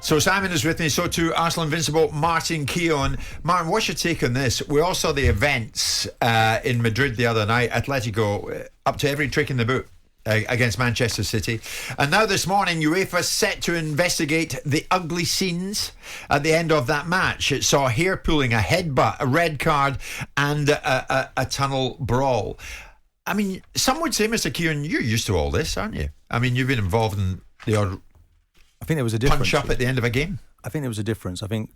So Simon is with me, so too Arsenal Invincible Martin Keown. Martin, what's your take on this? We all saw the events in Madrid the other night. Atletico up to every trick in the boot against Manchester City. And now this morning, UEFA set to investigate the ugly scenes at the end of that match. It saw hair pulling, a headbutt, a red card and a tunnel brawl. I mean, some would say, Mr. Keown, you're used to all this, aren't you? I mean, you've been involved in the odd I think there was a difference. Punch up at the end of a game. I think there was a difference. I think,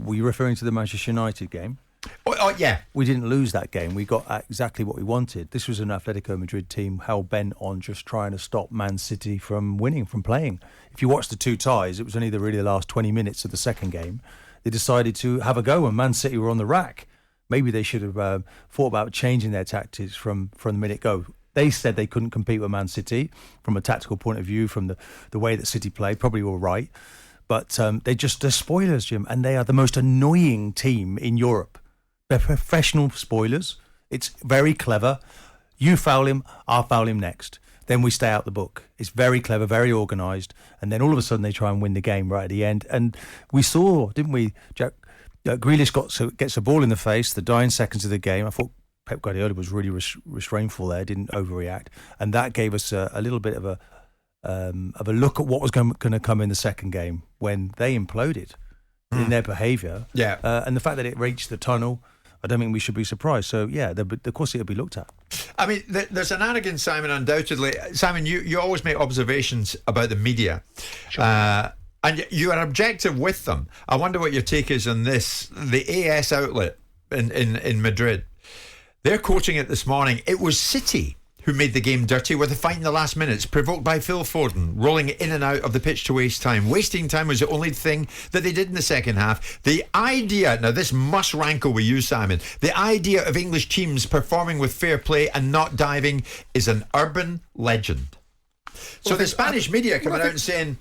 were you referring to the Manchester United game? Oh, yeah. We didn't lose that game. We got exactly what we wanted. This was an Atletico Madrid team hell-bent on just trying to stop Man City from winning, from playing. If you watch the two ties, it was only the last 20 minutes of the second game. They decided to have a go and Man City were on the rack. Maybe they should have thought about changing their tactics from the minute go. They said they couldn't compete with Man City from a tactical point of view, from the way that City played. Probably were right. But they're spoilers, Jim, and they are the most annoying team in Europe. They're professional spoilers. It's very clever. You foul him, I'll foul him next. Then we stay out the book. It's very clever, very organised. And then all of a sudden they try and win the game right at the end. And we saw, didn't we, Jack? Grealish gets a ball in the face, the dying seconds of the game. I thought Pep Guardiola was really restrainful there, didn't overreact, and that gave us a little bit of a look at what was going to come in the second game when they imploded in their behaviour. Yeah, and the fact that it reached the tunnel, I don't think we should be surprised. So yeah, of course it'll be looked at. I mean, there's an arrogance, Simon, undoubtedly. Simon, you always make observations about the media. Sure. And you are objective with them. I wonder what your take is on this. The AS outlet in Madrid. They're quoting it this morning. It was City who made the game dirty with a fight in the last minutes, provoked by Phil Foden, rolling in and out of the pitch to waste time. Wasting time was the only thing that they did in the second half. The idea, now this must rankle with you, Simon, the idea of English teams performing with fair play and not diving is an urban legend. So the Spanish media coming out and saying,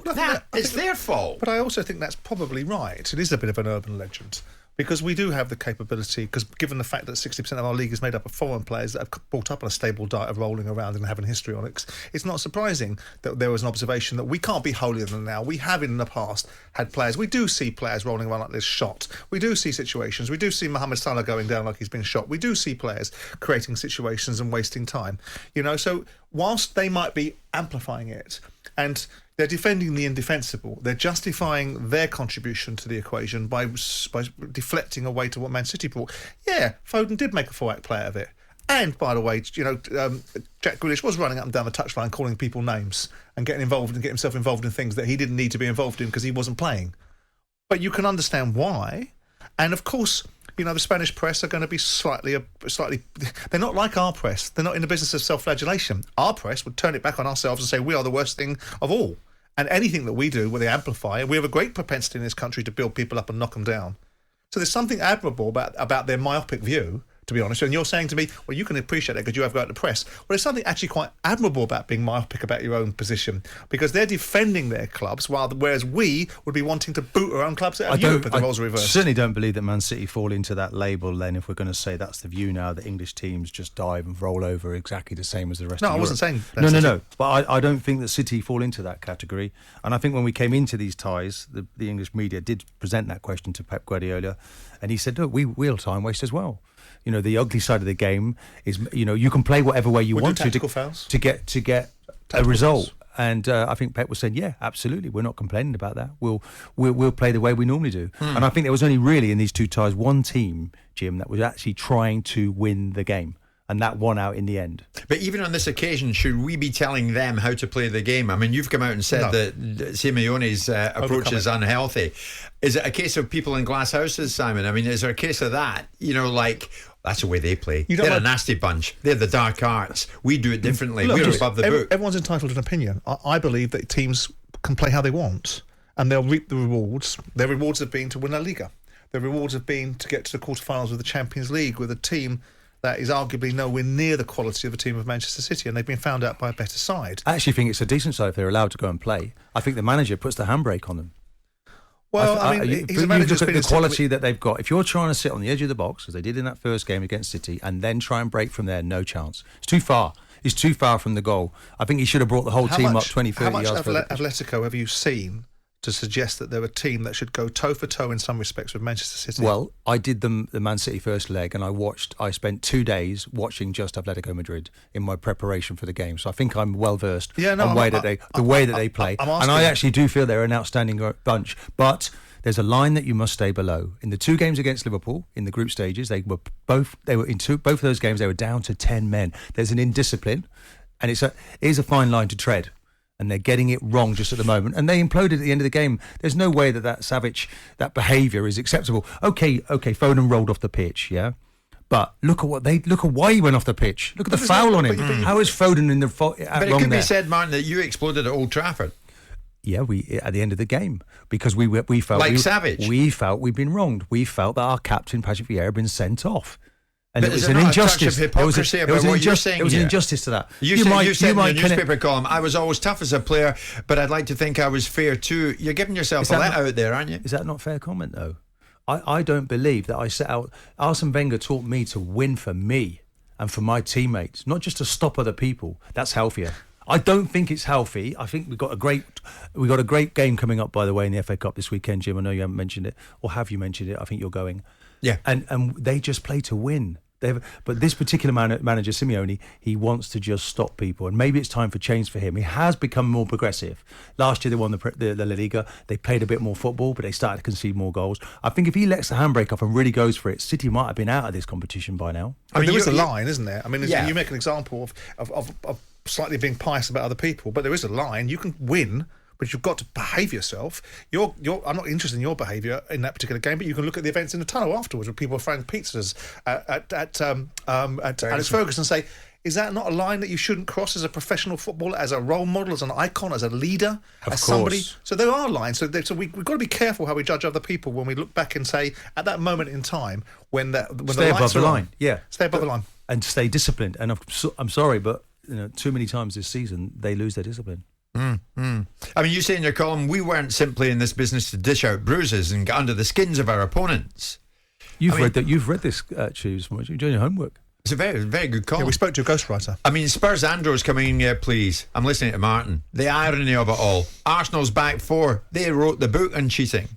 it's their fault. But I also think that's probably right. It is a bit of an urban legend. Because we do have the capability, because given the fact that 60% of our league is made up of foreign players that have brought up on a stable diet of rolling around and having history on it, it's not surprising that there was an observation that we can't be holier than now. We have in the past had players. We do see players rolling around like this shot. We do see situations. We do see Mohamed Salah going down like he's been shot. We do see players creating situations and wasting time. So whilst they might be amplifying it and they're defending the indefensible, they're justifying their contribution to the equation by deflecting away to what Man City brought. Yeah, Foden did make a full-act play out of it. And, by the way, Jack Grealish was running up and down the touchline calling people names and getting himself involved in things that he didn't need to be involved in because he wasn't playing. But you can understand why. And, of course, the Spanish press are going to be slightly. They're not like our press. They're not in the business of self-flagellation. Our press would turn it back on ourselves and say we are the worst thing of all. And anything that we do, where they amplify, we have a great propensity in this country to build people up and knock them down. So there's something admirable about their myopic view, to be honest. And you're saying to me, well, you can appreciate that because you have got the press. Well, there's something actually quite admirable about being myopic about your own position, because they're defending their clubs, whereas we would be wanting to boot our own clubs out of Europe if the roles are reversed. I certainly don't believe that Man City fall into that label then, if we're going to say that's the view now, that English teams just dive and roll over exactly the same as the rest of Europe. No, I wasn't saying that. No. But I don't think that City fall into that category. And I think when we came into these ties, the English media did present that question to Pep Guardiola, and he said, look, we'll time waste as well. The ugly side of the game is, you can play whatever way you want to get a result. And I think Pep was saying, yeah, absolutely, we're not complaining about that. We'll play the way we normally do. And I think there was only really in these two ties one team, Jim, that was actually trying to win the game. And that won out in the end. But even on this occasion, should we be telling them how to play the game? I mean, you've come out and said that Simeone's approach is unhealthy. Is it a case of people in glass houses, Simon? I mean, is there a case of that? That's the way they play. They're a nasty bunch. They're the dark arts. We do it differently. We're above the book. Everyone's entitled to an opinion. I believe that teams can play how they want and they'll reap the rewards. Their rewards have been to win La Liga. Their rewards have been to get to the quarterfinals of the Champions League with a team that is arguably nowhere near the quality of a team of Manchester City, and they've been found out by a better side. I actually think it's a decent side if they're allowed to go and play. I think the manager puts the handbrake on them. Well, he's a manager. Look at the quality that they've got. If you're trying to sit on the edge of the box, as they did in that first game against City, and then try and break from there, no chance. It's too far. He's too far from the goal. I think he should have brought the whole team up 20, 30 yards further. How much Atletico have you seen to suggest that they're a team that should go toe for toe in some respects with Manchester City? Well, I did the Man City first leg, and I spent 2 days watching just Atletico Madrid in my preparation for the game. So I think I'm well versed on the way that they play. And I actually do feel they're an outstanding bunch. But there's a line that you must stay below. In the 2 games against Liverpool in the group stages, both of those games they were down to 10 men. There's an indiscipline, and it is a fine line to tread. And they're getting it wrong just at the moment. And they imploded at the end of the game. There's no way that savage, that behaviour is acceptable. Okay, Foden rolled off the pitch, yeah? But look at why he went off the pitch. Look at the foul on him. How is Foden in the But it could be said, Martin, that you exploded at Old Trafford. Yeah, we at the end of the game, because we felt Savage. We felt we'd been wronged. We felt that our captain Patrick Vieira had been sent off. And but it was an injustice. There was an injustice to that. You said in your newspaper column, I was always tough as a player, but I'd like to think I was fair too. You're giving yourself a let out there, aren't you? Is that not fair comment, though? I don't believe that I set out... Arsene Wenger taught me to win for me and for my teammates, not just to stop other people. That's healthier. I don't think it's healthy. I think we've got a great game coming up, by the way, in the FA Cup this weekend, Jim. I know you haven't mentioned it, or have you mentioned it? I think you're going. Yeah. And they just play to win. But this particular manager, Simeone, he wants to just stop people. And maybe it's time for change for him. He has become more progressive. Last year they won the La Liga. They played a bit more football, but they started to concede more goals. I think if he lets the handbrake off and really goes for it, City might have been out of this competition by now. I mean, there is a line, isn't there? I mean, you make an example of slightly being pious about other people, but there is a line. You can win, but you've got to behave yourself. I'm not interested in your behaviour in that particular game, but you can look at the events in the tunnel afterwards, where people are throwing pizzas at Alex Ferguson and say, is that not a line that you shouldn't cross as a professional footballer, as a role model, as an icon, as a leader, as somebody? So there are lines. So we've got to be careful how we judge other people when we look back and say, at that moment in time, when stay above the line, stay above the line and stay disciplined. And I'm sorry, but too many times this season they lose their discipline. I mean, you say in your column, we weren't simply in this business to dish out bruises and get under the skins of our opponents. You've read this, Choose. You're doing your homework. It's a very, very good column. Yeah, we spoke to a ghostwriter. I mean, Spurs Andros coming in here, please. I'm listening to Martin. The irony of it all. Arsenal's back 4. They wrote the book on cheating.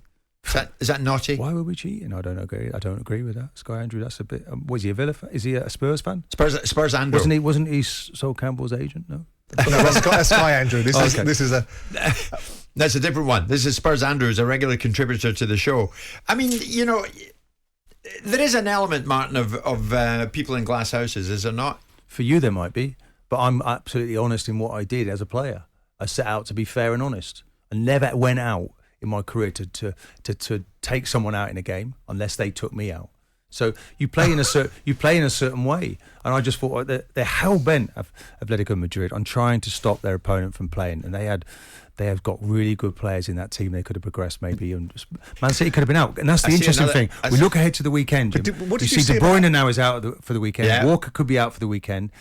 Is that naughty? Why were we cheating? I don't agree with that. Sky Andrew, that's a bit... was he a Villa fan? Is he a Spurs fan? Spurs Andros. Wasn't he Sol Campbell's agent? No. No, that's Sky Andrew. This is a... That's a different one. This is Spurs Andrews, a regular contributor to the show. I mean, there is an element, Martin, of people in glass houses, is there not? For you, there might be, but I'm absolutely honest in what I did as a player. I set out to be fair and honest. I never went out in my career to take someone out in a game unless they took me out. So you play in a certain way, and I just thought they're hell bent of Atletico Madrid on trying to stop their opponent from playing, and they have got really good players in that team. They could have progressed maybe, and Man City could have been out. And that's the interesting thing. We look ahead to the weekend. What did you see? De Bruyne now is out for the weekend. Yeah. Walker could be out for the weekend.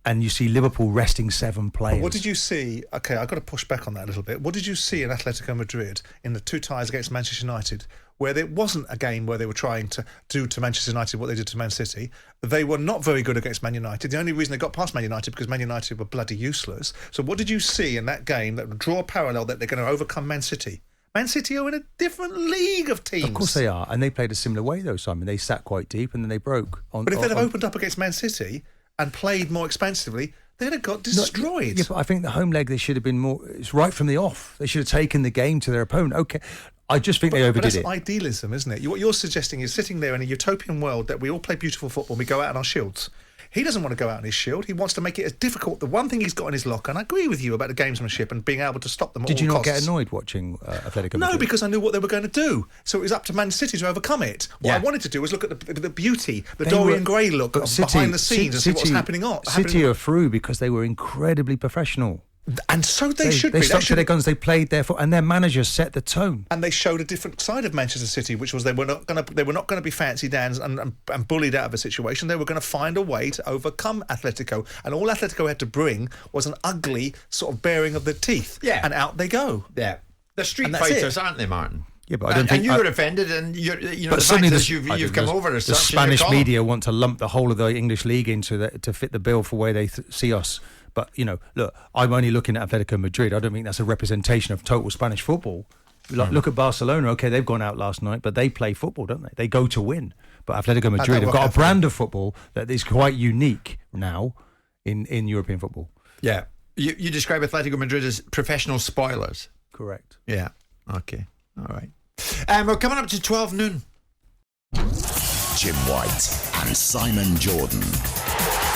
And you see Liverpool resting 7 players. What did you see? Okay, I've got to push back on that a little bit. What did you see in Atletico Madrid in the 2 ties against Manchester United, where there wasn't a game where they were trying to do to Manchester United what they did to Man City? They were not very good against Man United. The only reason they got past Man United because Man United were bloody useless. So what did you see in that game that would draw a parallel that they're going to overcome Man City? Man City are in a different league of teams. Of course they are. And they played a similar way, though, Simon. They sat quite deep and then they broke. But if they'd have opened up against Man City and played more expansively, they'd have got destroyed. Yeah, but I think the home leg, they should have been more... It's right from the off. They should have taken the game to their opponent. Okay, I just think they overdid it. But that's idealism, isn't it? What you're suggesting is sitting there in a utopian world that we all play beautiful football and we go out on our shields. He doesn't want to go out on his shield. He wants to make it as difficult. The one thing he's got in his locker, and I agree with you about the gamesmanship and being able to stop them at all costs. Did you not get annoyed watching Atletico Madrid? No, because I knew what they were going to do. So it was up to Man City to overcome it. What I wanted to do was look at the beauty, the Dorian Gray look behind the scenes and see what's happening on. City are through because they were incredibly professional. And so they should be. They stuck to their guns. They played their foot, and their manager set the tone. And they showed a different side of Manchester City, which was they were not going to be fancy dans and bullied out of a situation. They were going to find a way to overcome Atletico, and all Atletico had to bring was an ugly sort of baring of the teeth. Yeah, and out they go. Yeah, they're street fighters, aren't they, Martin? Yeah, but I don't think. And you were offended, and but the fact that you've come over as the Spanish media want to lump the whole of the English league into to fit the bill for where they see us. But look, I'm only looking at Atletico Madrid. I don't think that's a representation of total Spanish football. Look at Barcelona. Okay, they've gone out last night, but they play football, don't they? They go to win. But Atletico Madrid have got a brand of football that is quite unique now in European football. Yeah. You describe Atletico Madrid as professional spoilers. Correct. Yeah. Okay. All right. We're coming up to 12 noon. Jim White and Simon Jordan.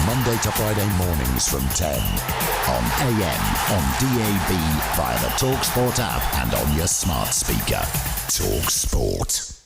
Monday to Friday mornings from 10 on AM, on DAB, via the talkSPORT app and on your smart speaker. talkSPORT.